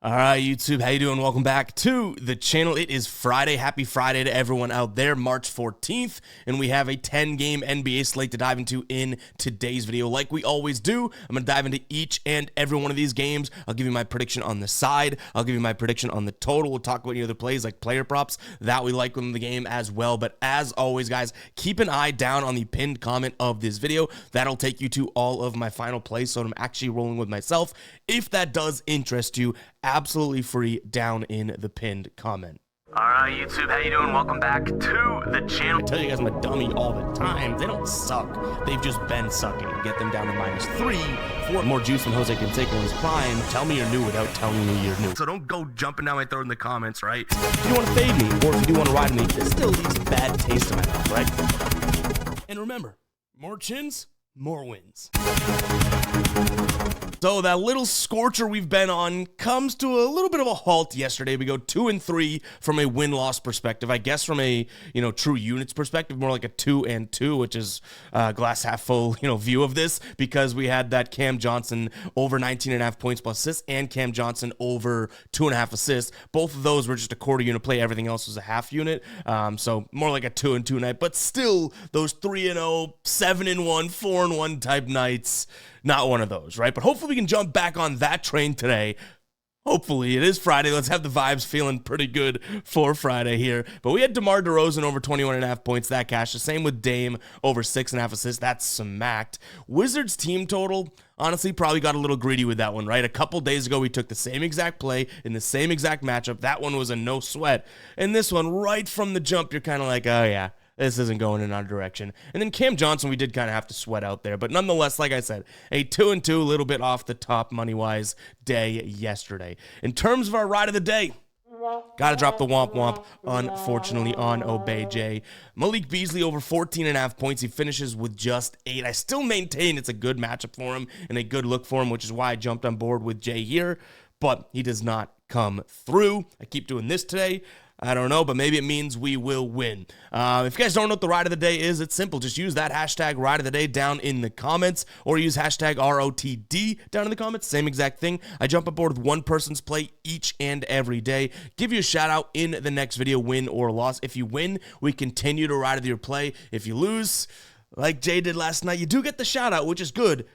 All right, YouTube, how you doing? Welcome back to the channel. It is Friday. Happy Friday to everyone out there, March 14th, and we have a 10-game NBA slate to dive into in today's video. Like we always do, I'm going to dive into each and every one of these games. I'll give you my prediction on the side. I'll give you my prediction on the total. We'll talk about any other plays like player props that we like within the game as well. But as always, guys, keep an eye down on the pinned comment of this video. That'll take you to all of my final plays, so I'm actually rolling with myself. If that does interest you, absolutely free down in the pinned comment. All right, YouTube, how you doing? Welcome back to the channel. I tell you guys I'm a dummy all the time. They don't suck. They've just been sucking. Get them down to -3, 4 more juice than Jose Canseco in his prime. Tell me you're new without telling me you're new. So don't go jumping down my throat in the comments, right? If you want to fade me, or if you do want to ride me, this still leaves a bad taste in my mouth, right? And remember, more chins, more wins. So that little scorcher we've been on comes to a little bit of a halt yesterday. We go 2-3 from a win-loss perspective. I guess from a, true units perspective, more like a 2-2, which is glass half full, view of this, because we had that Cam Johnson over 19.5 points plus assists and Cam Johnson over 2.5 assists. Both of those were just a quarter unit play. Everything else was a half unit. So more like a 2-2 night, but still those 3-0, 7-1, 4-1 type nights. Not one of those, right? But hopefully we can jump back on that train today. Hopefully, it is Friday. Let's have the vibes feeling pretty good for Friday here. But we had DeMar DeRozan over 21.5 points. That cashed. The same with Dame over 6.5 assists. That's smacked. Wizards team total, honestly, probably got a little greedy with that one, right? A couple days ago, we took the same exact play in the same exact matchup. That one was a no sweat. And this one, right from the jump, you're kind of like, oh, yeah. This isn't going in our direction. And then Cam Johnson, we did kind of have to sweat out there. But nonetheless, like I said, a 2-2, a little bit off the top money-wise day yesterday. In terms of our ride of the day, got to drop the womp womp, unfortunately, on OBJ. Malik Beasley over 14.5 points. He finishes with just 8. I still maintain it's a good matchup for him and a good look for him, which is why I jumped on board with Jay here. But he does not come through. I keep doing this today. I don't know, but maybe it means we will win. If you guys don't know what the ride of the day is, it's simple. Just use that hashtag ride of the day down in the comments, or use hashtag ROTD down in the comments. Same exact thing. I jump aboard with one person's play each and every day. Give you a shout out in the next video, win or loss. If you win, we continue to ride with your play. If you lose, like Jay did last night, you do get the shout out, which is good.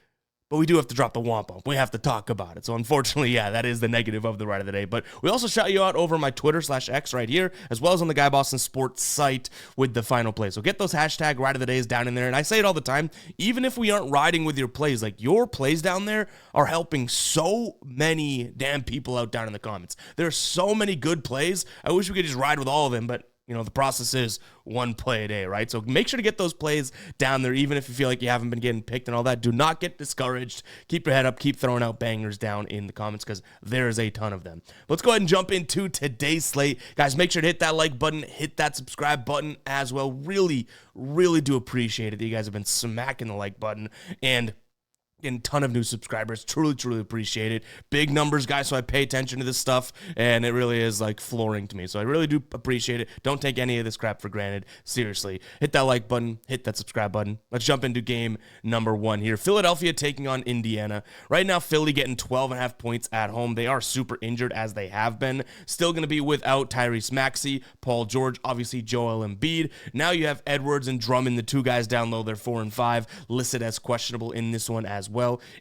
But we do have to drop the womp. We have to talk about it. So unfortunately, yeah, that is the negative of the ride of the day. But we also shout you out over my Twitter/X right here, as well as on the Guy Boston Sports site with the final play. So get those hashtag ride of the days down in there. And I say it all the time, even if we aren't riding with your plays, like your plays down there are helping so many damn people out down in the comments. There are so many good plays. I wish we could just ride with all of them, but the process is one play a day, right? So make sure to get those plays down there, even if you feel like you haven't been getting picked and all that. Do not get discouraged. Keep your head up. Keep throwing out bangers down in the comments, because there is a ton of them. Let's go ahead and jump into today's slate. Guys, make sure to hit that like button, hit that subscribe button as well. Really, really do appreciate it that you guys have been smacking the like button, and a ton of new subscribers. Truly appreciate it. Big numbers, guys, so I pay attention to this stuff, and it really is like flooring to me. So I really do appreciate it. Don't take any of this crap for granted. Seriously. Hit that like button, hit that subscribe button. Let's jump into game number 1 here. Philadelphia taking on Indiana. Right now, Philly getting 12.5 points at home. They are super injured, as they have been. Still going to be without Tyrese Maxey, Paul George, obviously Joel Embiid. Now you have Edwards and Drummond, the two guys down low. They're 4 and 5, listed as questionable in this one as well.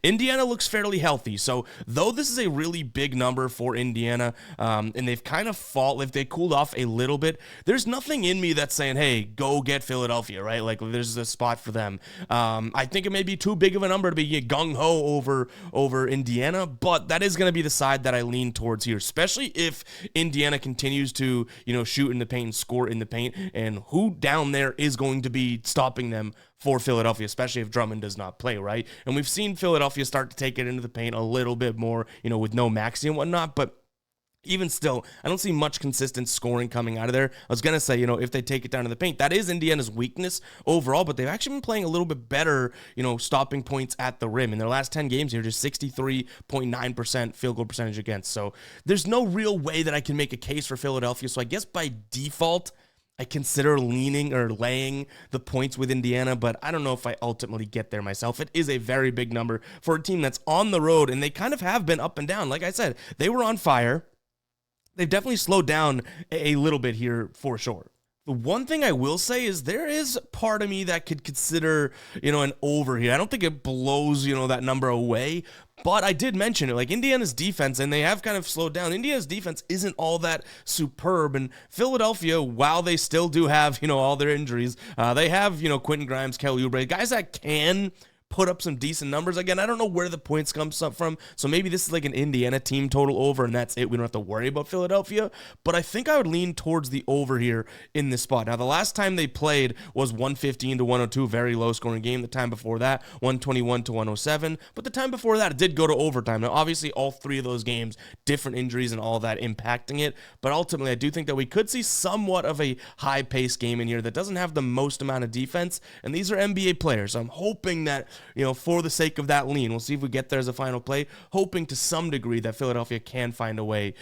Indiana looks fairly healthy, so though this is a really big number for Indiana, and they've kind of if they cooled off a little bit, there's nothing in me that's saying, hey, go get Philadelphia, right? Like, there's a spot for them. I think it may be too big of a number to be gung-ho over Indiana, but that is going to be the side that I lean towards here, especially if Indiana continues to, shoot in the paint and score in the paint, and who down there is going to be stopping them for Philadelphia, especially if Drummond does not play, right? And we've seen Philadelphia start to take it into the paint a little bit more, with no Maxey and whatnot, but even still, I don't see much consistent scoring coming out of there. I was going to say, if they take it down to the paint, that is Indiana's weakness overall, but they've actually been playing a little bit better, stopping points at the rim. In their last 10 games here, just 63.9% field goal percentage against. So there's no real way that I can make a case for Philadelphia. So I guess by default, I consider leaning or laying the points with Indiana, but I don't know if I ultimately get there myself. It is a very big number for a team that's on the road, and they kind of have been up and down. Like I said, they were on fire. They've definitely slowed down a little bit here for sure. The one thing I will say is there is part of me that could consider, an over here. I don't think it blows, that number away, but I did mention it. Like Indiana's defense, and they have kind of slowed down. Indiana's defense isn't all that superb, and Philadelphia, while they still do have, all their injuries, they have, Quentin Grimes, Kelly Oubre, guys that can put up some decent numbers. Again, I don't know where the points comes up from, so maybe this is like an Indiana team total over, and that's it. We don't have to worry about Philadelphia, but I think I would lean towards the over here in this spot. Now, the last time they played was 115 to 102, very low-scoring game. The time before that, 121 to 107, but the time before that, it did go to overtime. Now, obviously, all three of those games, different injuries and all that impacting it, but ultimately, I do think that we could see somewhat of a high-paced game in here that doesn't have the most amount of defense, and these are NBA players, so I'm hoping that for the sake of that lean, we'll see if we get there as a final play, hoping to some degree that Philadelphia can find a way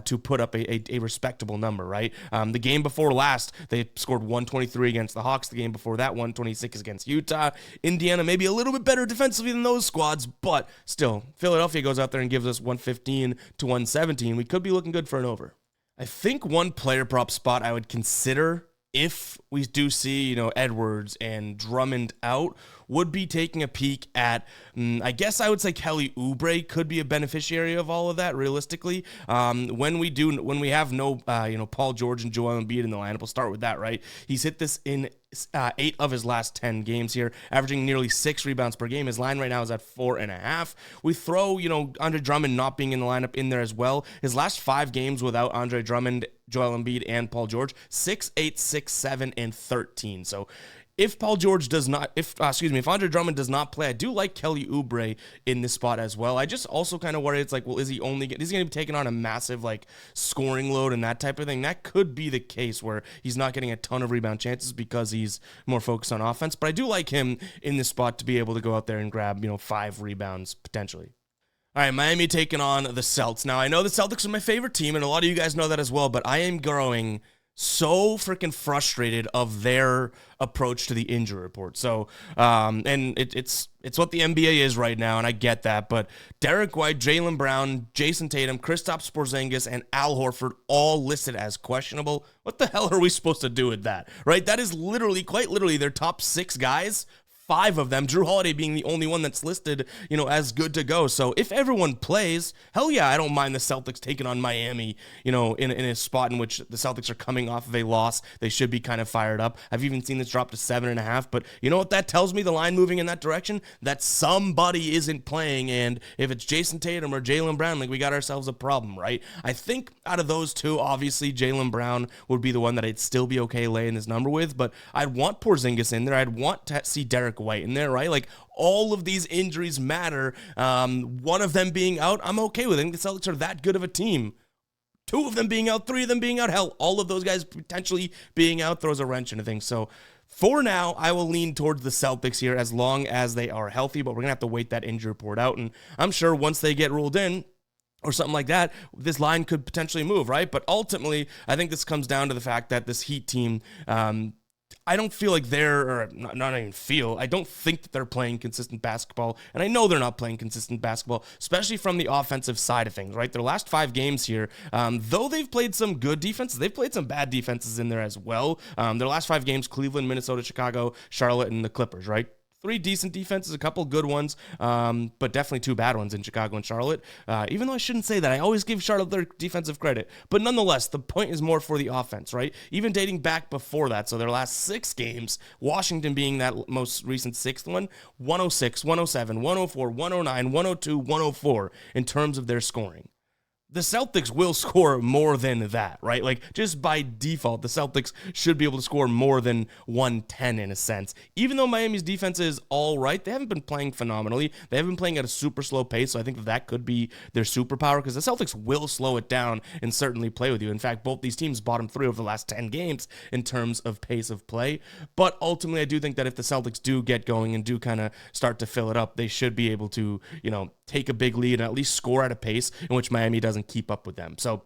to put up a respectable number, right? The game before last, they scored 123 against the Hawks. The game before that, 126 against Utah. Indiana maybe a little bit better defensively than those squads, but still, Philadelphia goes out there and gives us 115 to 117. We could be looking good for an over. I think one player prop spot I would consider if we do see, Edwards and Drummond out, would be taking a peek at, I guess I would say Kelly Oubre could be a beneficiary of all of that, realistically. When we have no, Paul George and Joel Embiid in the lineup, we'll start with that, right? He's hit this in 8 of his last 10 games here, averaging nearly 6 rebounds per game. His line right now is at 4.5. We throw, Andre Drummond not being in the lineup in there as well. His last 5 games without Andre Drummond, Joel Embiid, and Paul George, 6, 8, 6, 7, and 13. So if Andre Drummond does not play, I do like Kelly Oubre in this spot as well. I just also kind of worry, it's like, well, is he going to be taking on a massive, scoring load and that type of thing? That could be the case where he's not getting a ton of rebound chances because he's more focused on offense. But I do like him in this spot to be able to go out there and grab, 5 rebounds potentially. All right, Miami taking on the Celtics. Now, I know the Celtics are my favorite team, and a lot of you guys know that as well, but I am growing so freaking frustrated of their approach to the injury report. So, and it's what the NBA is right now, and I get that, but Derek White, Jaylen Brown, Jason Tatum, Kristaps Porzingis, and Al Horford all listed as questionable. What the hell are we supposed to do with that, right? That is quite literally their top 6 guys. 5 of them, Drew Holiday being the only one that's listed, as good to go. So if everyone plays, hell yeah, I don't mind the Celtics taking on Miami, in a spot in which the Celtics are coming off of a loss. They should be kind of fired up. I've even seen this drop to 7.5, but you know what that tells me, the line moving in that direction? That somebody isn't playing, and if it's Jason Tatum or Jaylen Brown, we got ourselves a problem, right? I think out of those two, obviously Jaylen Brown would be the one that I'd still be okay laying this number with, but I'd want Porzingis in there. I'd want to see Derek White in there, right? All of these injuries matter. One of them being out, I'm okay with it. I think the Celtics are that good of a team. 2 of them being out, 3 of them being out, hell, all of those guys potentially being out throws a wrench into things. So for now, I will lean towards the Celtics here as long as they are healthy, but we're going to have to wait that injury report out, and I'm sure once they get ruled in, or something like that, this line could potentially move, right? But ultimately, I think this comes down to the fact that this Heat team, I don't feel like I don't think that they're playing consistent basketball, and I know they're not playing consistent basketball, especially from the offensive side of things, right? Their last 5 games here, though they've played some good defenses, they've played some bad defenses in there as well. Their last 5 games, Cleveland, Minnesota, Chicago, Charlotte, and the Clippers, right? 3 decent defenses, a couple good ones, but definitely 2 bad ones in Chicago and Charlotte. Even though I shouldn't say that, I always give Charlotte their defensive credit. But nonetheless, the point is more for the offense, right? Even dating back before that, so their last 6 games, Washington being that most recent 6th one, 106, 107, 104, 109, 102, 104 in terms of their scoring. The Celtics will score more than that, right? Just by default, the Celtics should be able to score more than 110 in a sense. Even though Miami's defense is all right, they haven't been playing phenomenally. They haven't been playing at a super slow pace, so I think that could be their superpower because the Celtics will slow it down and certainly play with you. In fact, both these teams bottom 3 over the last 10 games in terms of pace of play. But ultimately, I do think that if the Celtics do get going and do kind of start to fill it up, they should be able to, take a big lead and at least score at a pace in which Miami doesn't keep up with them. So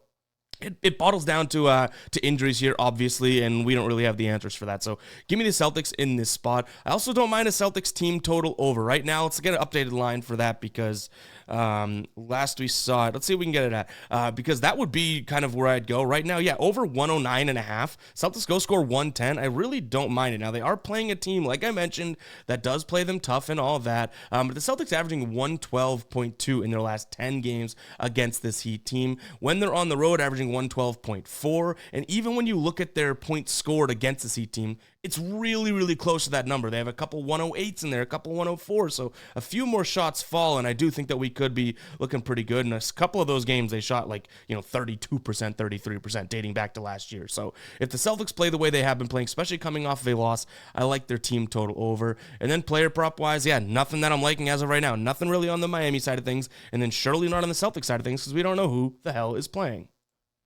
it bottles down to injuries here, obviously, and we don't really have the answers for that. So give me the Celtics in this spot. I also don't mind a Celtics team total over. Right now, let's get an updated line for that because last we saw it. Let's see if we can get it at because that would be kind of where I'd go right now. Yeah, over 109.5. Celtics go score 110. I really don't mind it. Now, they are playing a team, like I mentioned, that does play them tough and all that. But the Celtics averaging 112.2 in their last 10 games against this Heat team. When they're on the road, averaging 112.4, and even when you look at their points scored against the Heat team, it's really, really close to that number. They have a couple 108s in there, a couple 104s, so a few more shots fall, and I do think that we could be looking pretty good. In a couple of those games, they shot 32%, 33%, dating back to last year. So if the Celtics play the way they have been playing, especially coming off of a loss, I like their team total over. And then player prop-wise, yeah, nothing that I'm liking as of right now. Nothing really on the Miami side of things, and then surely not on the Celtics side of things because we don't know who the hell is playing.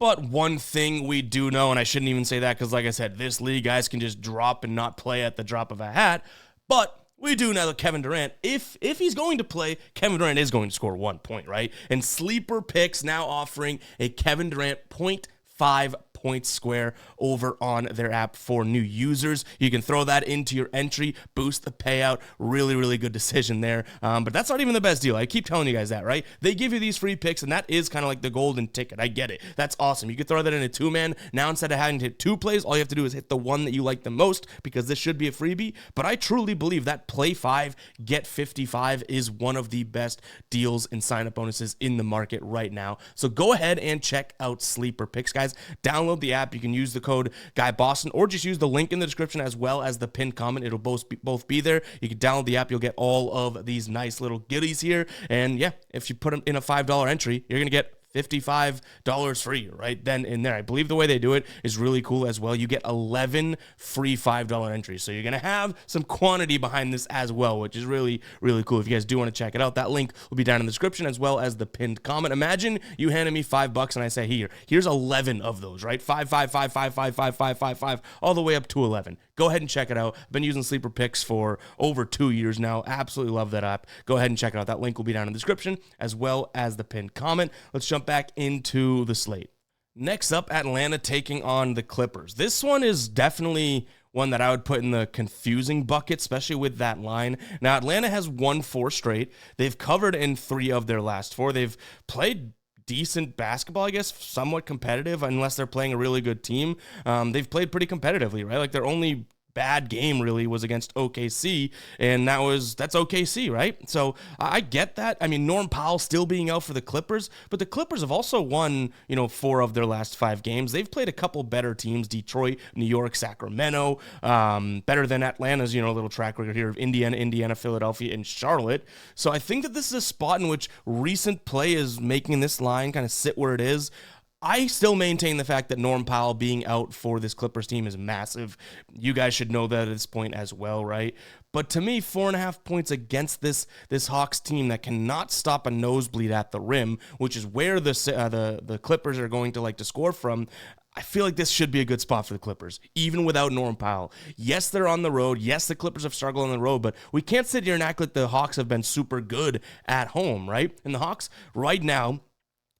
But one thing we do know, and I shouldn't even say that because, like I said, this league, guys can just drop and not play at the drop of a hat. But we do know that Kevin Durant, if he's going to play, Kevin Durant is going to score 1 point, right? And Sleeper Picks now offering a Kevin Durant 0.5 points square over on their app for new users. You can throw that into your entry, boost the payout. Really, really good decision there. But that's not even the best deal. I keep telling you guys that, right? They give you these free picks, and that is kind of like the golden ticket. I get it. That's awesome. You could throw that in a two-man. Now, instead of having to hit two plays, all you have to do is hit the one that you like the most because this should be a freebie. But I truly believe that play 5, get 55 is one of the best deals and sign-up bonuses in the market right now. So go ahead and check out Sleeper Picks, guys. Download the app. You can use the code GuyBoston or just use the link in the description as well as the pinned comment. It'll both be there. You can download the app. You'll get all of these nice little goodies here. And yeah, if you put them in a $5 entry, you're going to get $55 free right then and there. I believe the way they do it is really cool as well. You get 11 free $5 entries. So you're going to have some quantity behind this as well, which is really, really cool. If you guys do want to check it out, that link will be down in the description as well as the pinned comment. Imagine you handed me $5 and I say, here's 11 of those, right? 5, 5, 5, 5, 5, 5, 5, 5, 5, all the way up to 11. Go ahead and check it out. I've been using Sleeper Picks for over 2 years now. Absolutely love that app. Go ahead and check it out. That link will be down in the description as well as the pinned comment. Let's jump back into the slate. Next up, Atlanta taking on the Clippers. This one is definitely one that I would put in the confusing bucket, especially with that line. Now, Atlanta has won 4 straight. They've covered in 3 of their last 4. They've played decent basketball, I guess, somewhat competitive, unless they're playing a really good team. They've played pretty competitively, right? Like their only bad game really was against OKC, and that's OKC, right? So I get that. I mean, Norm Powell still being out for the Clippers, but the Clippers have also won, 4 of their last 5 games. They've played a couple better teams: Detroit, New York, Sacramento, better than Atlanta's, little track record here of Indiana, Philadelphia, and Charlotte. So I think that this is a spot in which recent play is making this line kind of sit where it is. I still maintain the fact that Norm Powell being out for this Clippers team is massive. You guys should know that at this point as well, right? But to me, 4.5 points against this Hawks team that cannot stop a nosebleed at the rim, which is where the Clippers are going to like to score from. I feel like this should be a good spot for the Clippers, even without Norm Powell. Yes, they're on the road. Yes, the Clippers have struggled on the road, but we can't sit here and act like the Hawks have been super good at home, right? And the Hawks right now,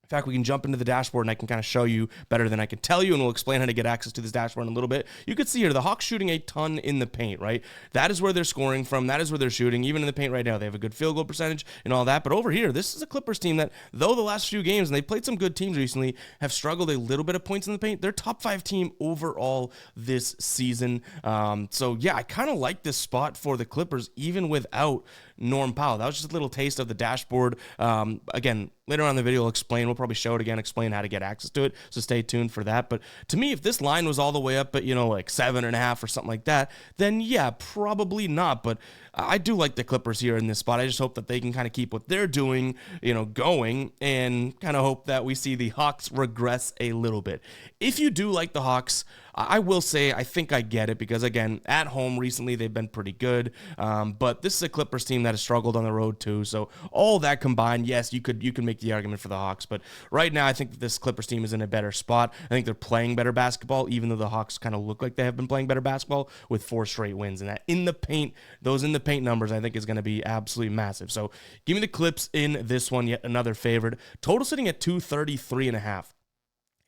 in fact, we can jump into the dashboard and I can kind of show you better than I can tell you, and we'll explain how to get access to this dashboard in a little bit. You can see here, the Hawks shooting a ton in the paint, right? That is where they're scoring from. That is where they're shooting. Even in the paint right now, they have a good field goal percentage and all that. But over here, this is a Clippers team that, though the last few games, and they played some good teams recently, have struggled a little bit of points in the paint. They're top 5 team overall this season. So yeah, I kind of like this spot for the Clippers, even without Norm Powell. That was just a little taste of the dashboard. Again, later on in the video, I'll explain. We'll probably show it again, explain how to get access to it. So stay tuned for that. But to me, if this line was all the way up at, like 7.5 or something like that, then yeah, probably not. But I do like the Clippers here in this spot. I just hope that they can kind of keep what they're doing, going, and kind of hope that we see the Hawks regress a little bit. If you do like the Hawks, I will say I think I get it because, again, at home recently they've been pretty good, but this is a Clippers team that has struggled on the road too. So all that combined, yes, you could make the argument for the Hawks, but right now I think that this Clippers team is in a better spot. I think they're playing better basketball, even though the Hawks kind of look like they have been playing better basketball with 4 straight wins, and that those in the paint numbers I think is going to be absolutely massive. So give me the Clips in this one, yet another favorite. Total sitting at 233.5.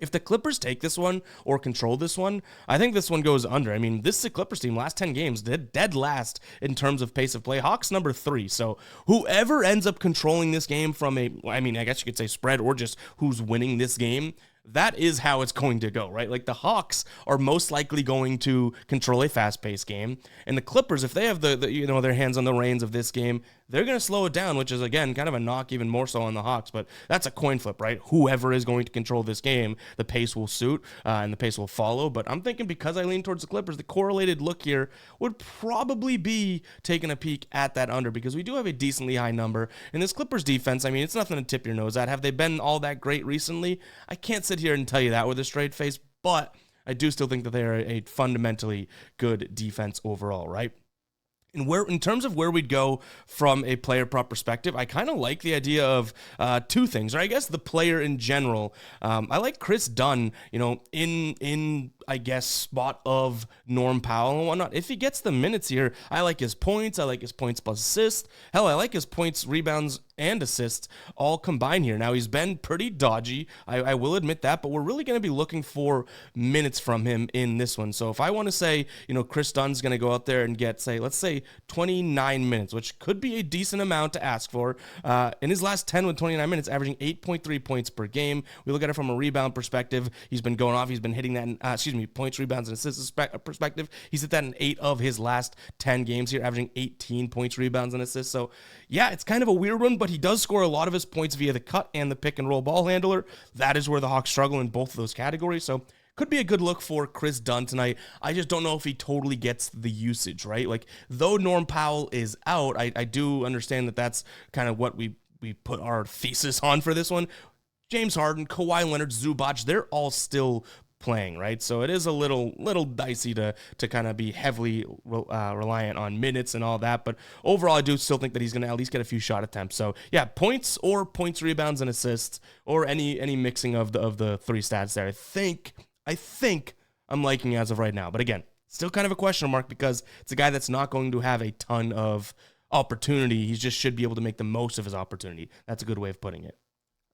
If the Clippers take this one or control this one, I think this one goes under. I mean, this is a Clippers team, last 10 games, dead last in terms of pace of play. Hawks number 3. So whoever ends up controlling this game from I guess you could say spread or just who's winning this game, that is how it's going to go, right? Like the Hawks are most likely going to control a fast-paced game, and the Clippers, if they have their hands on the reins of this game, they're going to slow it down, which is again kind of a knock even more so on the Hawks. But that's a coin flip, right? Whoever is going to control this game, the pace will suit and the pace will follow. But I'm thinking because I lean towards the Clippers, the correlated look here would probably be taking a peek at that under because we do have a decently high number. And this Clippers defense, I mean, it's nothing to tip your nose at. Have they been all that great recently? I can't sit here and tell you that with a straight face, but I do still think that they are a fundamentally good defense overall, right? And in terms of where we'd go from a player prop perspective, I kind of like the idea of two things, or I guess the player in general. I like Chris Dunn, in I guess spot of Norm Powell and whatnot. If he gets the minutes here, I like his points. I like his points plus assists. Hell, I like his points, rebounds, and assists all combined here. Now, he's been pretty dodgy. I will admit that, but we're really going to be looking for minutes from him in this one. So if I want to say, Chris Dunn's going to go out there and get, let's say 29 minutes, which could be a decent amount to ask for. In his last 10 with 29 minutes, averaging 8.3 points per game. We look at it from a rebound perspective. He's been going off. He's been hitting that, points, rebounds, and assists perspective. He's hit that in 8 of his last 10 games here, averaging 18 points, rebounds, and assists. So yeah, it's kind of a weird one, but he does score a lot of his points via the cut and the pick and roll ball handler. That is where the Hawks struggle in both of those categories. So could be a good look for Chris Dunn tonight. I just don't know if he totally gets the usage, right? Like, though Norm Powell is out, I do understand that that's kind of what we put our thesis on for this one. James Harden, Kawhi Leonard, Zubac, they're all still playing, right? So it is a little dicey to kind of be heavily reliant on minutes and all that. But overall, I do still think that he's going to at least get a few shot attempts. So yeah, points, rebounds, and assists, or any mixing of the three stats there. I think I'm liking as of right now. But again, still kind of a question mark because it's a guy that's not going to have a ton of opportunity. He just should be able to make the most of his opportunity. That's a good way of putting it.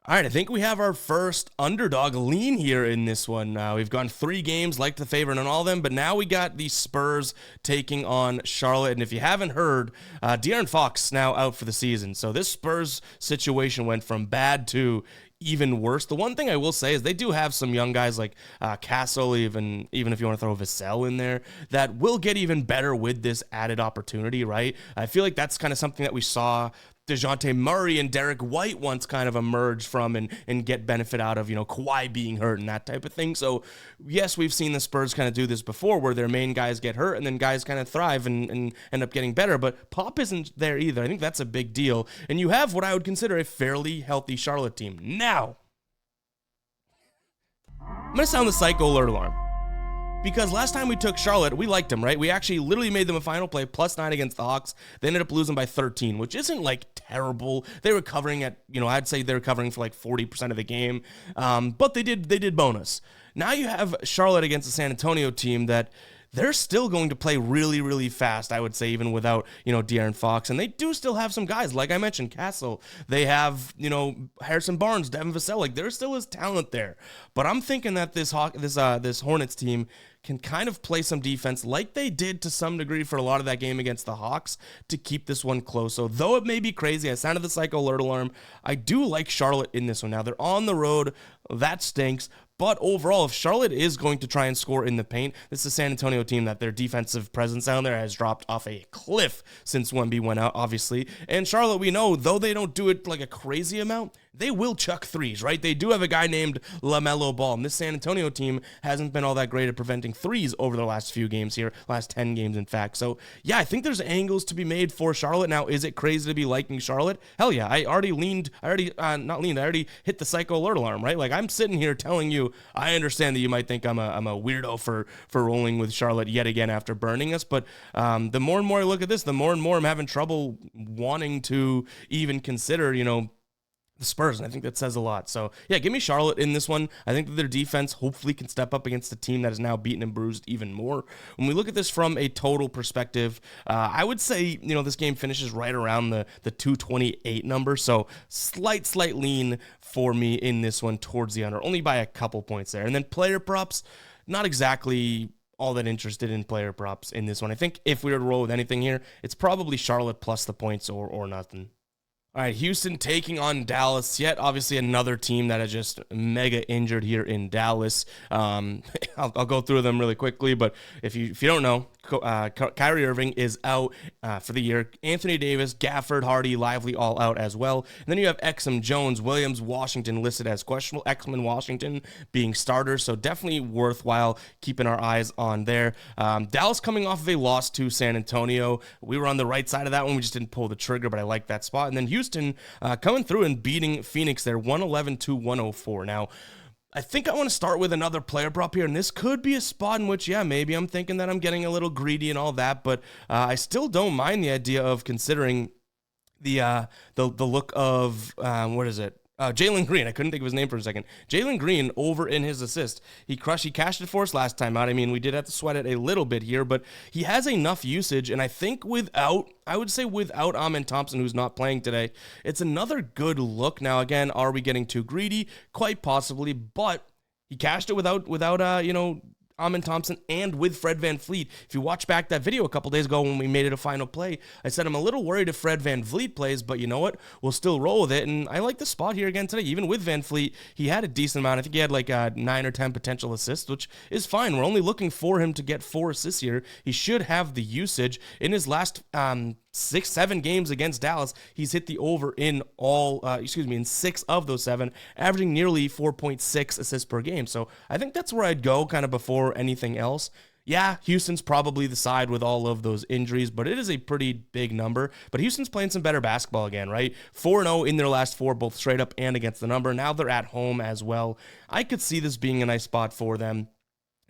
All right, I think we have our first underdog lean here in this one. We've gone 3 games, like the favorite on all of them, but now we got the Spurs taking on Charlotte. And if you haven't heard, De'Aaron Fox now out for the season. So this Spurs situation went from bad to even worse. The one thing I will say is they do have some young guys like Castle, even if you want to throw Vassell in there, that will get even better with this added opportunity, right? I feel like that's kind of something that we saw DeJounte Murray and Derek White once kind of emerged from and get benefit out of, Kawhi being hurt and that type of thing. So, yes, we've seen the Spurs kind of do this before where their main guys get hurt and then guys kind of thrive and end up getting better. But Pop isn't there either. I think that's a big deal. And you have what I would consider a fairly healthy Charlotte team. Now, I'm going to sound the psycho alert alarm. Because last time we took Charlotte, we liked them, right? We actually literally made them a final play, +9 against the Hawks. They ended up losing by 13, which isn't terrible. They were covering at, I'd say they were covering for 40% of the game. But they did bonus. Now you have Charlotte against the San Antonio team that they're still going to play really, really fast, I would say, even without, De'Aaron Fox. And they do still have some guys, like I mentioned, Castle. They have, Harrison Barnes, Devin Vassell. There still is talent there. But I'm thinking that this Hornets team can kind of play some defense like they did to some degree for a lot of that game against the Hawks to keep this one close. So though it may be crazy, I sounded the psycho alert alarm, I do like Charlotte in this one. Now they're on the road. That stinks. But overall, if Charlotte is going to try and score in the paint, this is a San Antonio team that their defensive presence down there has dropped off a cliff since Wemby went out, obviously. And Charlotte, we know, though they don't do it a crazy amount, they will chuck threes, right? They do have a guy named LaMelo Ball, and this San Antonio team hasn't been all that great at preventing threes over the last few games here, last 10 games, in fact. So, yeah, I think there's angles to be made for Charlotte. Now, is it crazy to be liking Charlotte? Hell yeah, I already hit the psycho alert alarm, right? I'm sitting here telling you, I understand that you might think I'm a weirdo for rolling with Charlotte yet again after burning us, but the more and more I look at this, the more and more I'm having trouble wanting to even consider, the Spurs, and I think that says a lot. So, yeah, give me Charlotte in this one. I think that their defense hopefully can step up against a team that is now beaten and bruised even more. When we look at this from a total perspective, I would say, this game finishes right around the 228 number, so slight lean for me in this one towards the under, only by a couple points there. And then player props, not exactly all that interested in player props in this one. I think if we were to roll with anything here, it's probably Charlotte plus the points or nothing. All right, Houston taking on Dallas. Yet, obviously, another team that is just mega injured here in Dallas. I'll go through them really quickly, but if you don't know, Kyrie Irving is out for the year. Anthony Davis, Gafford, Hardy, Lively all out as well. And then you have Exum, Jones, Williams, Washington listed as questionable. Exum and Washington being starters, so definitely worthwhile keeping our eyes on there. Dallas coming off of a loss to San Antonio. We were on the right side of that one. We just didn't pull the trigger, but I like that spot. And then Houston coming through and beating Phoenix there, 111-104. Now, I think I want to start with another player prop here, and this could be a spot in which, maybe I'm thinking that I'm getting a little greedy and all that, but I still don't mind the idea of considering the look of, Jalen Green. I couldn't think of his name for a second. Jalen Green over in his assist. He cashed it for us last time out. I mean, we did have to sweat it a little bit here, but he has enough usage, and I think without Amen Thompson, who's not playing today, it's another good look. Now, again, are we getting too greedy? Quite possibly, but he cashed it without Amen Thompson and with Fred VanVleet. If you watch back that video a couple days ago when we made it a final play, I said I'm a little worried if Fred VanVleet plays, but you know what? We'll still roll with it, and I like the spot here again today. Even with VanVleet, he had a decent amount. I think he had like 9 or 10 potential assists, which is fine. We're only looking for him to get 4 assists here. He should have the usage. In his last 6-7 games against Dallas, he's hit the over in in 6 of those 7, averaging nearly 4.6 assists per game. So I think that's where I'd go kind of before anything else. Yeah, Houston's probably the side with all of those injuries, but it is a pretty big number. But Houston's playing some better basketball again, right? 4-0 in their last 4, both straight up and against the number. Now they're at home as well. I could see this being a nice spot for them,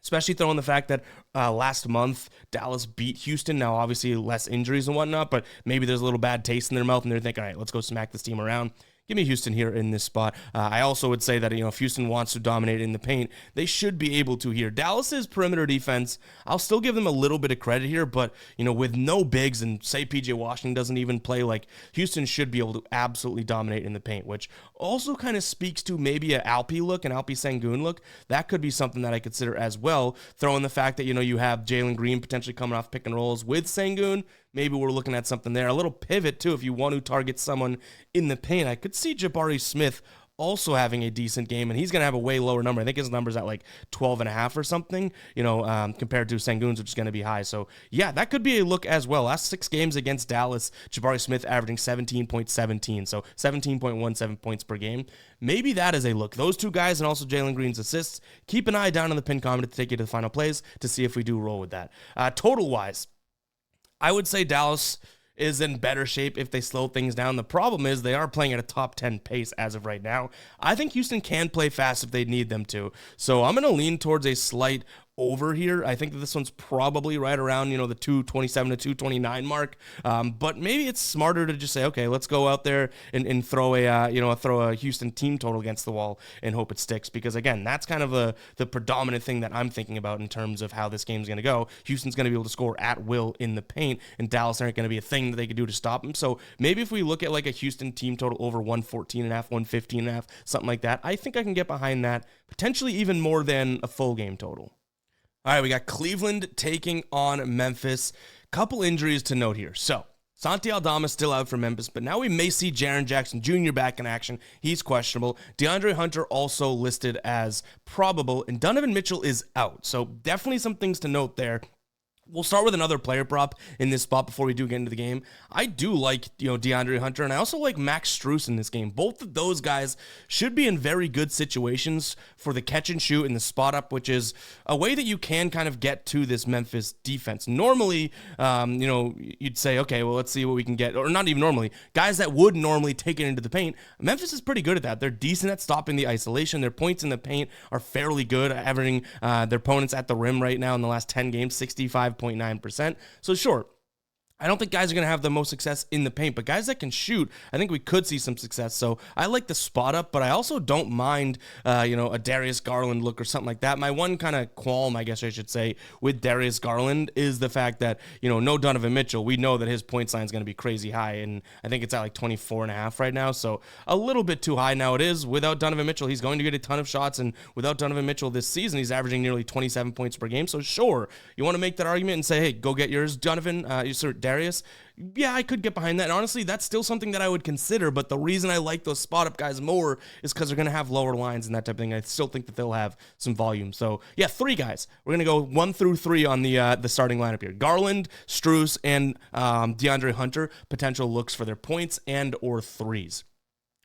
especially throwing the fact that last month Dallas beat Houston. Now, obviously, less injuries and whatnot, but maybe there's a little bad taste in their mouth, and they're thinking, all right, let's go smack this team around. Give me Houston here in this spot. I also would say that, if Houston wants to dominate in the paint, they should be able to here. Dallas's perimeter defense, I'll still give them a little bit of credit here, but, with no bigs and say PJ Washington doesn't even play, like, Houston should be able to absolutely dominate in the paint, which also kind of speaks to maybe an Alpi look, an Alpi Sengun look. That could be something that I consider as well. Throw in the fact that, you have Jalen Green potentially coming off pick and rolls with Sengun. Maybe we're looking at something there. A little pivot, too, if you want to target someone in the paint. I could see Jabari Smith also having a decent game, and he's going to have a way lower number. I think his number's at like 12.5 or something, compared to Sengun's, which is going to be high. So, yeah, that could be a look as well. Last 6 games against Dallas, Jabari Smith averaging 17.17, so 17.17 points per game. Maybe that is a look. Those 2 guys and also Jalen Green's assists. Keep an eye down on the pin comment to take you to the final plays to see if we do roll with that. Total-wise, I would say Dallas is in better shape if they slow things down. The problem is they are playing at a top 10 pace as of right now. I think Houston can play fast if they need them to. So I'm going to lean towards a slight over here. I think that this one's probably right around, the 227 to 229 mark. But maybe it's smarter to just say, okay, let's go out there and throw a Houston team total against the wall and hope it sticks. Because again, that's kind of the predominant thing that I'm thinking about in terms of how this game's going to go. Houston's going to be able to score at will in the paint, and Dallas aren't going to be a thing that they could do to stop them. So maybe if we look at like a Houston team total over 114.5, 115.5, something like that, I think I can get behind that, potentially even more than a full game total. All right, we got Cleveland taking on Memphis. Couple injuries to note here. So, Santi Aldama still out for Memphis, but now we may see Jaren Jackson Jr. back in action. He's questionable. DeAndre Hunter also listed as probable, and Donovan Mitchell is out. So, definitely some things to note there. We'll start with another player prop in this spot before we do get into the game. I do like, DeAndre Hunter, and I also like Max Strus in this game. Both of those guys should be in very good situations for the catch and shoot and the spot up, which is a way that you can kind of get to this Memphis defense. Normally, you'd say, okay, well, let's see what we can get, or not even normally. Guys that would normally take it into the paint, Memphis is pretty good at that. They're decent at stopping the isolation. Their points in the paint are fairly good, averaging their opponents at the rim right now in the last 10 games, 65.9%. So sure, I don't think guys are going to have the most success in the paint, but guys that can shoot, I think we could see some success. So I like the spot up, but I also don't mind, a Darius Garland look or something like that. My one kind of qualm, I guess I should say, with Darius Garland is the fact that, no Donovan Mitchell. We know that his points line is going to be crazy high, and I think it's at like 24.5 right now. So a little bit too high now it is. Without Donovan Mitchell, he's going to get a ton of shots, and without Donovan Mitchell this season, he's averaging nearly 27 points per game. So sure, you want to make that argument and say, hey, go get yours, Donovan, Darius. Yeah, I could get behind that. And honestly, that's still something that I would consider. But the reason I like those spot up guys more is because they're going to have lower lines and that type of thing. I still think that they'll have some volume. So yeah, 3 guys. We're going to go 1 through 3 on the starting lineup here. Garland, Strus, and DeAndre Hunter. Potential looks for their points and or threes.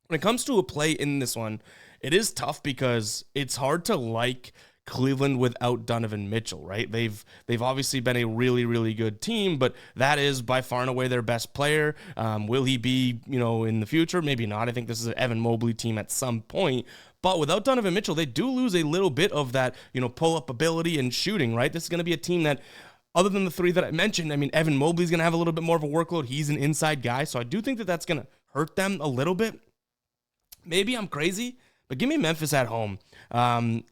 When it comes to a play in this one, it is tough because it's hard to like Cleveland without Donovan Mitchell, right? They've obviously been a really, really good team, but that is by far and away their best player. Will he be, in the future? Maybe not. I think this is an Evan Mobley team at some point. But without Donovan Mitchell, they do lose a little bit of that, pull-up ability and shooting, right? This is going to be a team that, other than the 3 that I mentioned, Evan Mobley's going to have a little bit more of a workload. He's an inside guy, so I do think that that's going to hurt them a little bit. Maybe I'm crazy, but give me Memphis at home.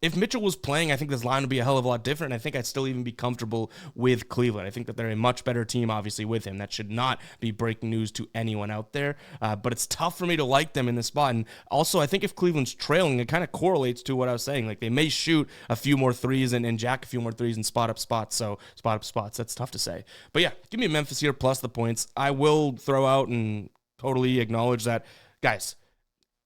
If Mitchell was playing, I think this line would be a hell of a lot different. I think I'd still even be comfortable with Cleveland. I think that they're a much better team, obviously, with him. That should not be breaking news to anyone out there. But it's tough for me to like them in this spot. And also, I think if Cleveland's trailing, it kind of correlates to what I was saying. Like, they may shoot a few more threes and jack a few more threes and spot up spots. So, spot up spots, that's tough to say. But yeah, give me Memphis here plus the points. I will throw out and totally acknowledge that, guys,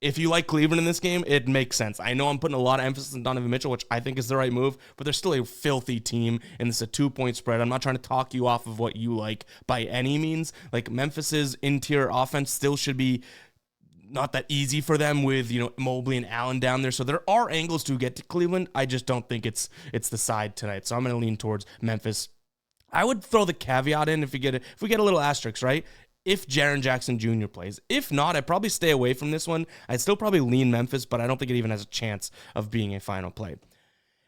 if you like Cleveland in this game, it makes sense. I know I'm putting a lot of emphasis on Donovan Mitchell, which I think is the right move, but they're still a filthy team, and it's a 2-point spread. I'm not trying to talk you off of what you like by any means. Like, Memphis's interior offense still should be not that easy for them with, Mobley and Allen down there. So there are angles to get to Cleveland. I just don't think it's the side tonight. So I'm going to lean towards Memphis. I would throw the caveat in if we get a little asterisk, right? If Jaren Jackson Jr. plays. If not, I'd probably stay away from this one. I'd still probably lean Memphis, but I don't think it even has a chance of being a final play.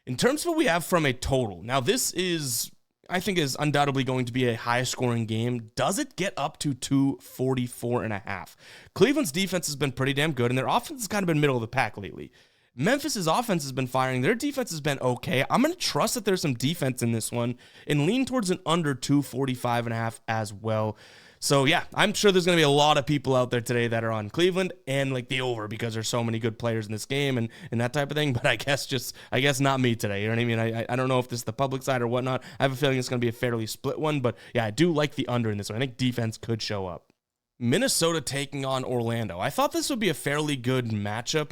In terms of what we have from a total, now this is, I think, is undoubtedly going to be a high-scoring game. Does it get up to 244.5? Cleveland's defense has been pretty damn good, and their offense has kind of been middle of the pack lately. Memphis's offense has been firing. Their defense has been okay. I'm going to trust that there's some defense in this one and lean towards an under 245.5 as well. So yeah, I'm sure there's going to be a lot of people out there today that are on Cleveland and like the over because there's so many good players in this game and that type of thing. But I guess not me today. You know what I mean? I don't know if this is the public side or whatnot. I have a feeling it's going to be a fairly split one. But yeah, I do like the under in this one. I think defense could show up. Minnesota taking on Orlando. I thought this would be a fairly good matchup,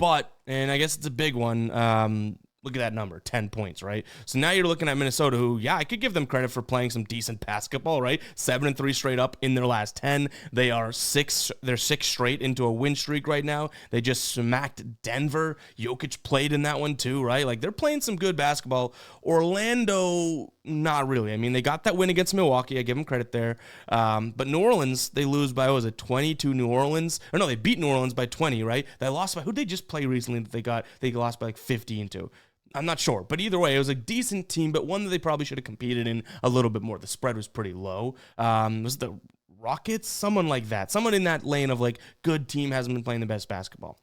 but, and I guess it's a big one. Look at that number, 10 points, right? So now you're looking at Minnesota, who, yeah, I could give them credit for playing some decent basketball, right? 7-3 straight up in their last 10. They're 6 straight into a win streak right now. They just smacked Denver. Jokic played in that one too, right? Like, they're playing some good basketball. Orlando, not really. I mean, they got that win against Milwaukee. I give them credit there. But New Orleans, they lose by, 20 to New Orleans? Or no, they beat New Orleans by 20, right? They lost by, who'd they just play recently that they lost by like 15 to? I'm not sure, but either way, it was a decent team, but one that they probably should have competed in a little bit more. The spread was pretty low. Was the Rockets? Someone like that. Someone in that lane of like good team hasn't been playing the best basketball.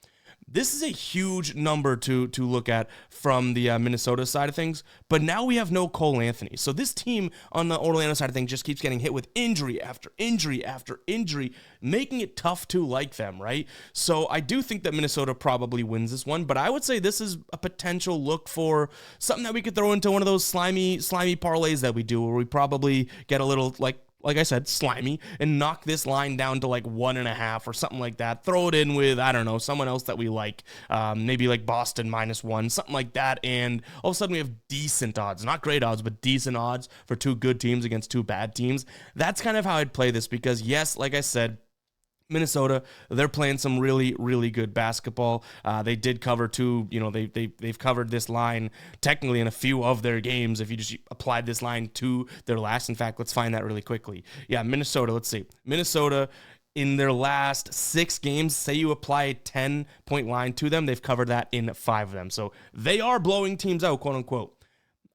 This is a huge number to look at from the Minnesota side of things, but now we have no Cole Anthony. So this team on the Orlando side of things just keeps getting hit with injury after injury after injury, making it tough to like them, right? So I do think that Minnesota probably wins this one, but I would say this is a potential look for something that we could throw into one of those slimy parlays that we do, where we probably get a little like I said, slimy, and knock this line down to like 1.5 or something like that. Throw it in with, I don't know, someone else that we like, maybe like Boston -1, something like that, and all of a sudden we have decent odds, not great odds, but decent odds for 2 good teams against 2 bad teams. That's kind of how I'd play this because, yes, like I said, Minnesota, they're playing some really, really good basketball. They did cover 2, they've covered this line technically in a few of their games if you just applied this line to their last. In fact, let's find that really quickly. Yeah, Minnesota, let's see. Minnesota, in their last 6 games, say you apply a 10-point line to them, they've covered that in 5 of them. So they are blowing teams out, quote unquote.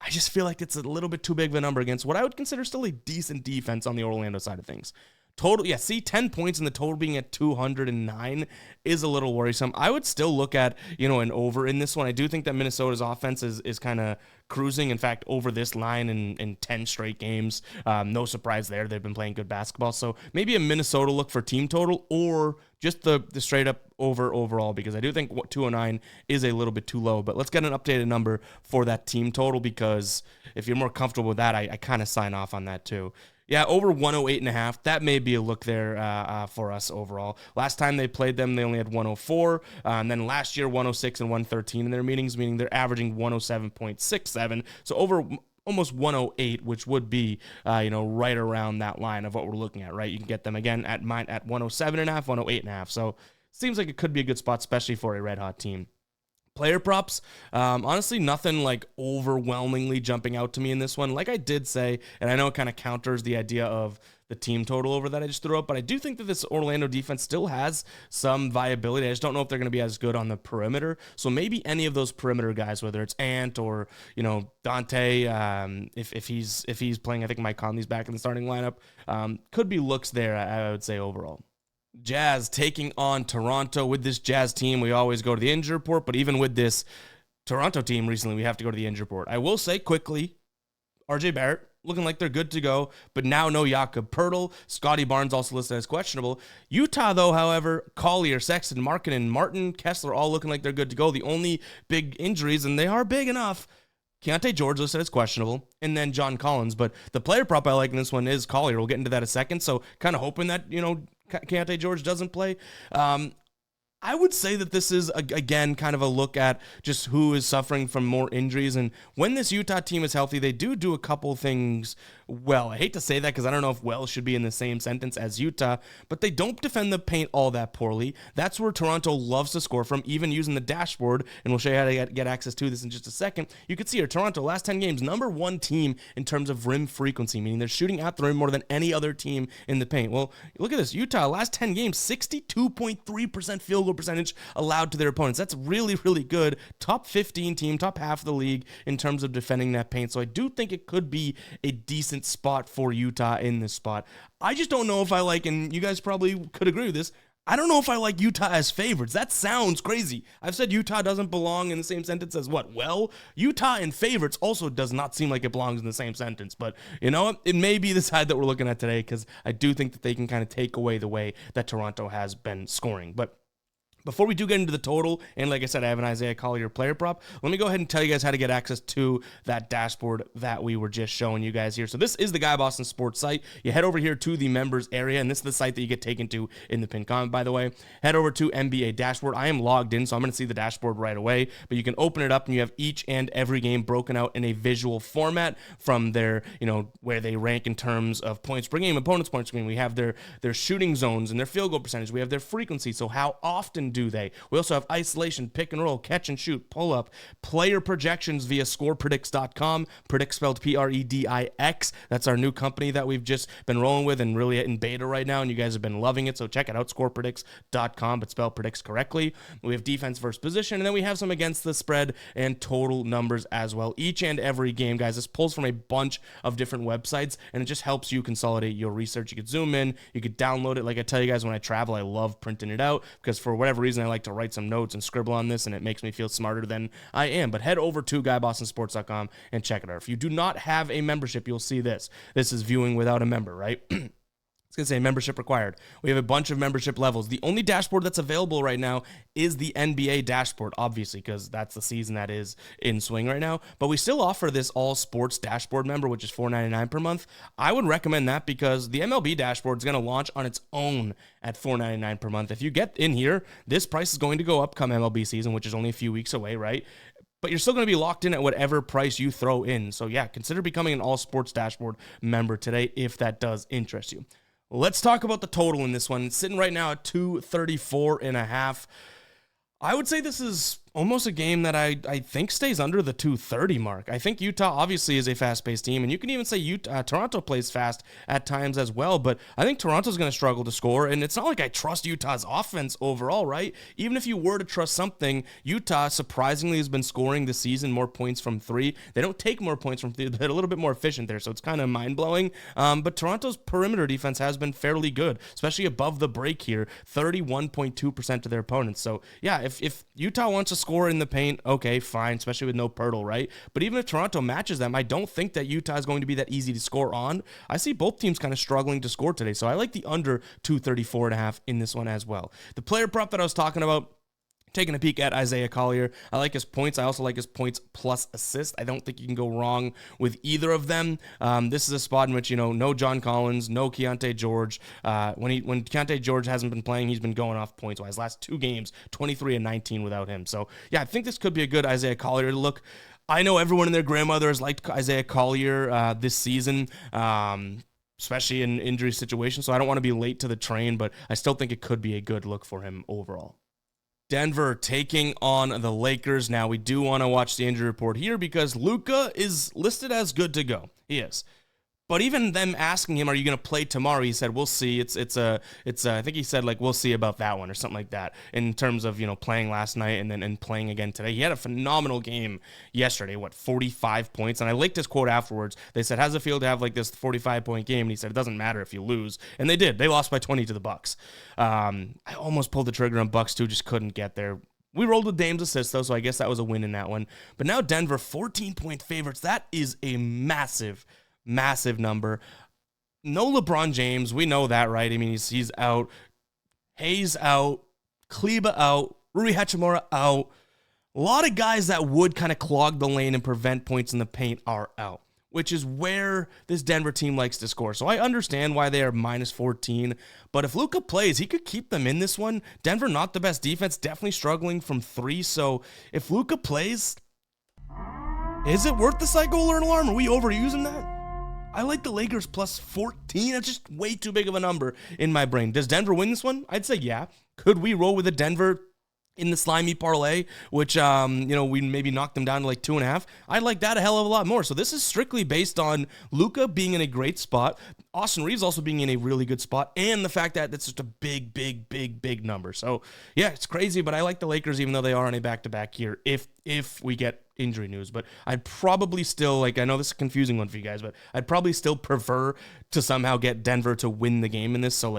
I just feel like it's a little bit too big of a number against what I would consider still a decent defense on the Orlando side of things. Total, yeah, see, 10 points and the total being at 209 is a little worrisome. I would still look at, an over in this one. I do think that Minnesota's offense is kind of cruising. In fact, over this line in 10 straight games. No surprise there. They've been playing good basketball. So maybe a Minnesota look for team total or just the straight up over overall, because I do think 209 is a little bit too low. But let's get an updated number for that team total, because if you're more comfortable with that, I kind of sign off on that too. Yeah, over 108.5. That may be a look there for us overall. Last time they played them, they only had 104. And then last year, 106 and 113 in their meetings, meaning they're averaging 107.67. So over almost 108, which would be, right around that line of what we're looking at, right? You can get them again at 107.5, 108.5. So seems like it could be a good spot, especially for a red hot team. Player props, honestly, nothing like overwhelmingly jumping out to me in this one. Like I did say, and I know it kind of counters the idea of the team total over that I just threw up, but I do think that this Orlando defense still has some viability. I just don't know if they're going to be as good on the perimeter. So maybe any of those perimeter guys, whether it's Ant or, Dante, if he's playing, I think Mike Conley's back in the starting lineup, could be looks there, I would say overall. Jazz taking on Toronto. With this Jazz team, we always go to the injury report, but even with this Toronto team recently, we have to go to the injury report. I will say quickly, RJ Barrett looking like they're good to go, but now no Jakob Poeltl. Scotty Barnes also listed as questionable. Utah, though, however, Collier, Sexton, Markkanen, Martin, Kessler, all looking like they're good to go. The only big injuries, and they are big enough, Keontae George listed as questionable, and then John Collins. But the player prop I like in this one is Collier. We'll get into that in a second, so kind of hoping that, Keontae George doesn't play. I would say that this is, again, kind of a look at just who is suffering from more injuries. And when this Utah team is healthy, they do a couple things well. I hate to say that because I don't know if well should be in the same sentence as Utah, but they don't defend the paint all that poorly. That's where Toronto loves to score from, even using the dashboard. And we'll show you how to get access to this in just a second. You can see here, Toronto, last 10 games, number one team in terms of rim frequency, meaning they're shooting at the rim more than any other team in the paint. Well, look at this. Utah, last 10 games, 62.3% field goal percentage allowed to their opponents. That's really, really good. Top 15 team, top half of the league in terms of defending that paint. So I do think it could be a decent spot for Utah in this spot. I just don't know if I like, and you guys probably could agree with this, I don't know if I like Utah as favorites. That sounds crazy. I've said Utah doesn't belong in the same sentence as what? Well, Utah and favorites also does not seem like it belongs in the same sentence. But you know what? It may be the side that we're looking at today, because I do think that they can kind of take away the way that Toronto has been scoring. But before we do get into the total, and like I said, I have an Isaiah Collier player prop, let me go ahead and tell you guys how to get access to that dashboard that we were just showing you guys here. So this is the Guy Boston Sports site. You head over here to the members area, and this is the site that you get taken to in the pinned comment, by the way. Head over to NBA dashboard. I am logged in, so I'm going to see the dashboard right away, but you can open it up, and you have each and every game broken out in a visual format from their, where they rank in terms of points per game, opponents' points per game. We have their shooting zones and their field goal percentage. We have their frequency, so how often do they? We also have isolation, pick and roll, catch and shoot, pull up, player projections via scorepredicts.com. Predict spelled Predix. That's our new company that we've just been rolling with and really in beta right now, and you guys have been loving it. So check it out, scorepredicts.com, but spell predicts correctly. We have defense versus position, and then we have some against the spread and total numbers as well. Each and every game, guys, this pulls from a bunch of different websites, and it just helps you consolidate your research. You could zoom in, you could download it. Like I tell you guys, when I travel, I love printing it out, because for whatever reason, I like to write some notes and scribble on this, and it makes me feel smarter than I am. But head over to GuyBostonSports.com and check it out. If you do not have a membership, you'll see this. This is viewing without a member, right? It's going to say membership required. We have a bunch of membership levels. The only dashboard that's available right now is the NBA dashboard, obviously, because that's the season that is in swing right now. But we still offer this all sports dashboard member, which is $4.99 per month. I would recommend that because the MLB dashboard is going to launch on its own at $4.99 per month. If you get in here, this price is going to go up come MLB season, which is only a few weeks away, right? But you're still going to be locked in at whatever price you throw in. So yeah, consider becoming an all sports dashboard member today if that does interest you. Let's talk about the total in this one. It's sitting right now at 234.5. I would say this is almost a game that I think stays under the 230 mark. I think Utah obviously is a fast-paced team, and you can even say Toronto plays fast at times as well, but I think Toronto's going to struggle to score, and it's not like I trust Utah's offense overall, right? Even if you were to trust something, Utah surprisingly has been scoring this season more points from three. They don't take more points from three, they're a little bit more efficient there, so it's kind of mind-blowing, but Toronto's perimeter defense has been fairly good, especially above the break here, 31.2% to their opponents. So yeah, if Utah wants to score in the paint, okay, fine, especially with no Pirtle, right? But even if Toronto matches them, I don't think that Utah is going to be that easy to score on. I see both teams kind of struggling to score today, so I like the under 234.5 in this one as well. The player prop that I was talking about, taking a peek at Isaiah Collier. I like his points. I also like his points plus assist. I don't think you can go wrong with either of them. This is a spot in which, no John Collins, no Keontae George. When Keontae George hasn't been playing, he's been going off points-wise. Last two games, 23 and 19 without him. So, yeah, I think this could be a good Isaiah Collier look. I know everyone and their grandmother has liked Isaiah Collier this season. Especially in injury situations, so I don't want to be late to the train, but I still think it could be a good look for him overall. Denver taking on the Lakers. Now, we do want to watch the injury report here because Luka is listed as good to go. He is. But even them asking him, are you going to play tomorrow? He said, we'll see. I think he said, we'll see about that one or something like that in terms of, playing last night and playing again today. He had a phenomenal game yesterday, 45 points? And I liked his quote afterwards. They said, how's it feel to have this 45-point game? And he said, it doesn't matter if you lose. And they did. They lost by 20 to the Bucks. I almost pulled the trigger on Bucks too, just couldn't get there. We rolled with Dame's assist, though, so I guess that was a win in that one. But now Denver, 14-point favorites. That is a massive number. No LeBron James, we know that, right? I mean, he's out. Hayes out. Kleba out. Rui Hachimura out. A lot of guys that would kind of clog the lane and prevent points in the paint are out, which is where this Denver team likes to score. So I understand why they are minus 14, but if Luka plays, he could keep them in this one. Denver, not the best defense, definitely struggling from three. So if Luka plays, is it worth the side goal alert alarm? Are we overusing that? I like the Lakers plus 14. That's just way too big of a number in my brain. Does Denver win this one? I'd say yeah. Could we roll with a Denver in the slimy parlay, which, we maybe knocked them down to 2.5? I'd like that a hell of a lot more. So this is strictly based on Luka being in a great spot, Austin Reeves also being in a really good spot, and the fact that it's just a big number. So, yeah, it's crazy, but I like the Lakers even though they are on a back-to-back here if we get injury news. But I'd probably still, I know this is a confusing one for you guys, but I'd probably still prefer to somehow get Denver to win the game in this. So,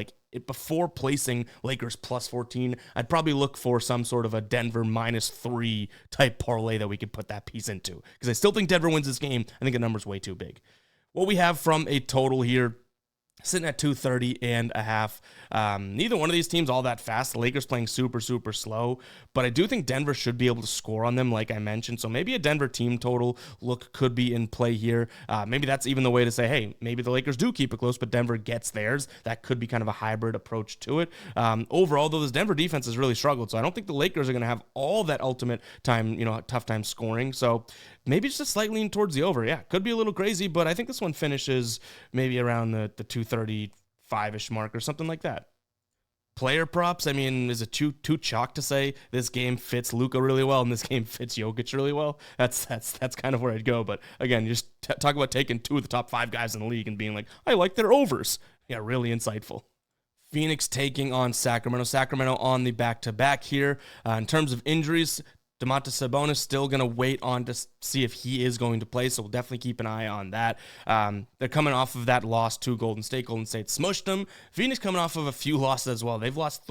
before placing Lakers plus 14, I'd probably look for some sort of a Denver minus 3 type parlay that we could put that piece into. Because I still think Denver wins this game. I think the number's way too big. What we have from a total here, sitting at 230.5. Neither one of these teams all that fast. The Lakers playing super slow, but I do think Denver should be able to score on them, like I mentioned. So maybe a Denver team total look could be in play here. Maybe that's even the way to say, hey, maybe the Lakers do keep it close, but Denver gets theirs. That could be kind of a hybrid approach to it. Overall, though, this Denver defense has really struggled, so I don't think the Lakers are going to have all that ultimate time, tough time scoring. So maybe just a slight lean towards the over. Yeah, could be a little crazy, but I think this one finishes maybe around the 235-ish mark or something like that. Player props, is it too chalk to say this game fits Luka really well and this game fits Jokic really well? That's kind of where I'd go. But again, you just talk about taking two of the top 5 guys in the league and being like, I like their overs. Yeah, really insightful. Phoenix taking on Sacramento. Sacramento on the back-to-back here. In terms of injuries, Domantas Sabonis still going to wait on to see if he is going to play, so we'll definitely keep an eye on that. They're coming off of that loss to Golden State. Golden State smushed them. Phoenix coming off of a few losses as well. They've lost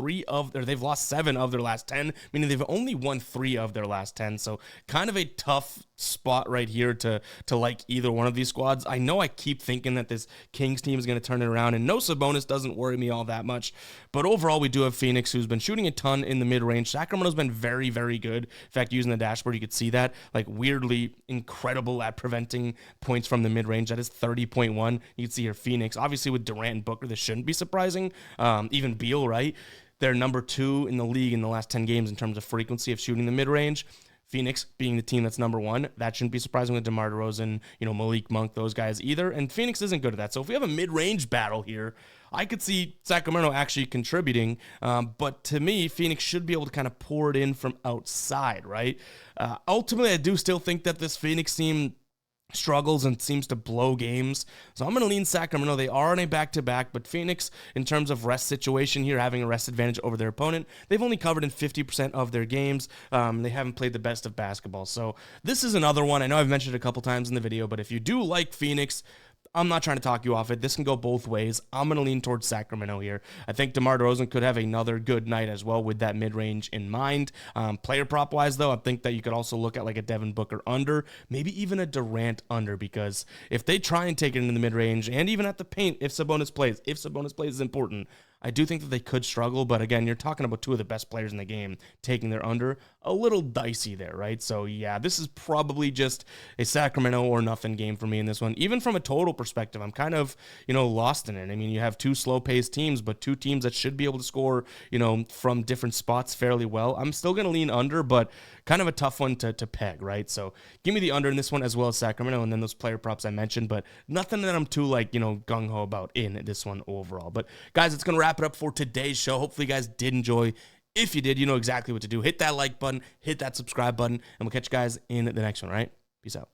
7 of their last 10, meaning they've only won 3 of their last 10. So kind of a tough spot right here to like either one of these squads. I know I keep thinking that this Kings team is going to turn it around, and no Sabonis doesn't worry me all that much. But overall, we do have Phoenix, who's been shooting a ton in the mid-range. Sacramento's been very, very good. In fact, using the dashboard, you could see that, weirdly incredible at preventing points from the mid-range. That is 30.1. You can see here Phoenix. Obviously, with Durant and Booker, this shouldn't be surprising. Even Beal, right? They're number 2 in the league in the last 10 games in terms of frequency of shooting the mid-range. Phoenix being the team that's number 1, that shouldn't be surprising with DeMar DeRozan, Malik Monk, those guys either. And Phoenix isn't good at that. So if we have a mid-range battle here, I could see Sacramento actually contributing, but to me, Phoenix should be able to kind of pour it in from outside, right? Ultimately, I do still think that this Phoenix team struggles and seems to blow games. So I'm going to lean Sacramento. They are on a back-to-back, but Phoenix, in terms of rest situation here, having a rest advantage over their opponent, they've only covered in 50% of their games. They haven't played the best of basketball. So this is another one. I know I've mentioned it a couple times in the video, but if you do like Phoenix, I'm not trying to talk you off it. This can go both ways. I'm going to lean towards Sacramento here. I think DeMar DeRozan could have another good night as well with that mid-range in mind. Player prop-wise, though, I think that you could also look at like a Devin Booker under, maybe even a Durant under, because if they try and take it into the mid-range and even at the paint, if Sabonis plays is important, I do think that they could struggle, but again, you're talking about two of the best players in the game taking their under. A little dicey there, right? So yeah, this is probably just a Sacramento or nothing game for me in this one. Even from a total perspective, I'm kind of, lost in it. I mean, you have two slow-paced teams, but two teams that should be able to score, from different spots fairly well. I'm still going to lean under, but kind of a tough one to peg, right? So give me the under in this one as well as Sacramento, and then those player props I mentioned, but nothing that I'm too, gung-ho about in this one overall. But guys, it's going to wrap it up for today's show. Hopefully you guys did enjoy. If you did, you know exactly what to do. Hit that like button, hit that subscribe button, and we'll catch you guys in the next one, all right? Peace out.